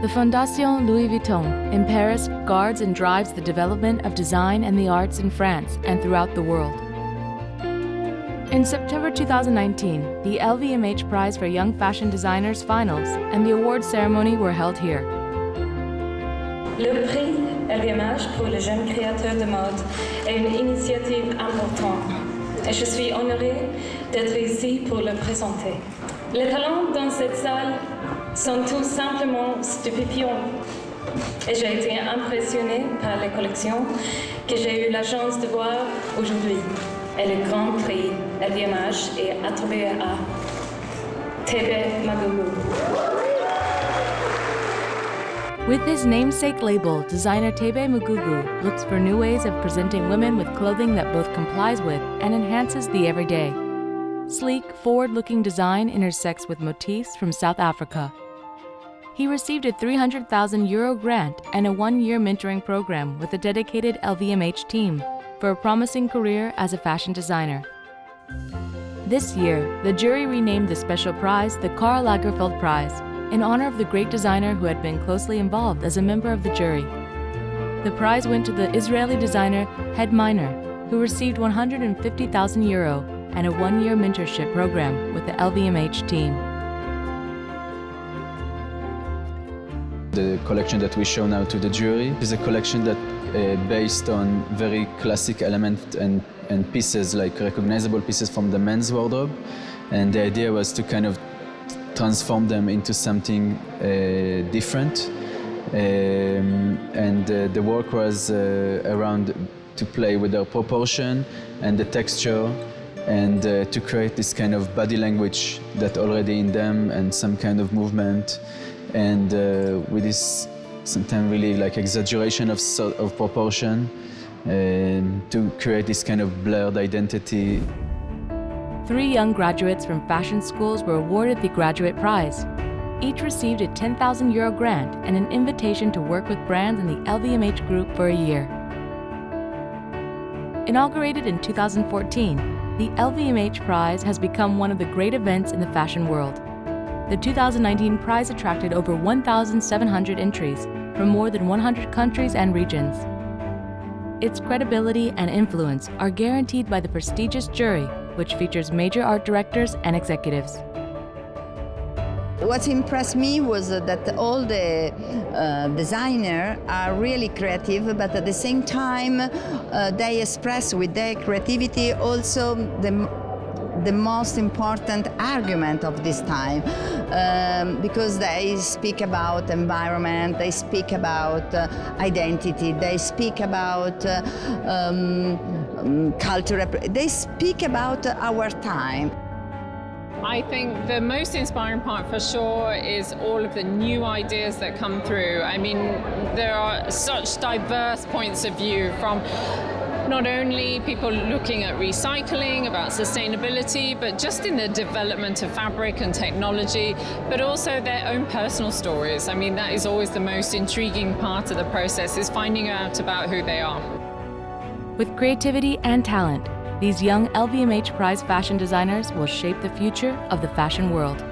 The Fondation Louis Vuitton in Paris guards and drives the development of design and the arts in France and throughout the world. In September 2019, the LVMH Prize for Young Fashion Designers finals and the awards ceremony were held here. Le prix LVMH pour les jeunes créateurs de mode est une initiative importante et je suis honorée d'être ici pour le présenter. Les talents dans cette salle sont tout simplement stupéfiants et j'ai été impressionnée par les collections que j'ai eu la chance de voir aujourd'hui. Et le Grand Prix LVMH est attribué à Thebe Magugu. With his namesake label, designer Thebe Magugu looks for new ways of presenting women with clothing that both complies with and enhances the everyday. Sleek, forward-looking design intersects with motifs from South Africa. He received a €300,000 grant and a one-year mentoring program with a dedicated LVMH team for a promising career as a fashion designer. This year, the jury renamed the special prize the Karl Lagerfeld Prize in honor of the great designer who had been closely involved as a member of the jury. The prize went to the Israeli designer Hed Mayner, who received €150,000 and a one-year mentorship program with the LVMH team. The collection that we show now to the jury is a collection that based on very classic elements and pieces, like recognizable pieces from the men's wardrobe. And the idea was to kind of transform them into something different. The work was around to play with their proportion and the texture and to create this kind of body language that already in them and some kind of movement. And with this sometimes really like exaggeration of proportion to create this kind of blurred identity. 3 young graduates from fashion schools were awarded the Graduate Prize. Each received a €10,000 grant and an invitation to work with brands in the LVMH group for a year. Inaugurated in 2014, the LVMH Prize has become one of the great events in the fashion world. The 2019 prize attracted over 1,700 entries from more than 100 countries and regions. Its credibility and influence are guaranteed by the prestigious jury, which features major art directors and executives. What impressed me was that all the designers are really creative, but at the same time they express with their creativity also the most important argument of this time, because they speak about environment, they speak about identity, they speak about culture, they speak about our time. I think the most inspiring part for sure is all of the new ideas that come through. I mean, there are such diverse points of view from not only people looking at recycling, about sustainability, but just in the development of fabric and technology, but also their own personal stories. I mean, that is always the most intriguing part of the process, is finding out about who they are. With creativity and talent, these young LVMH Prize fashion designers will shape the future of the fashion world.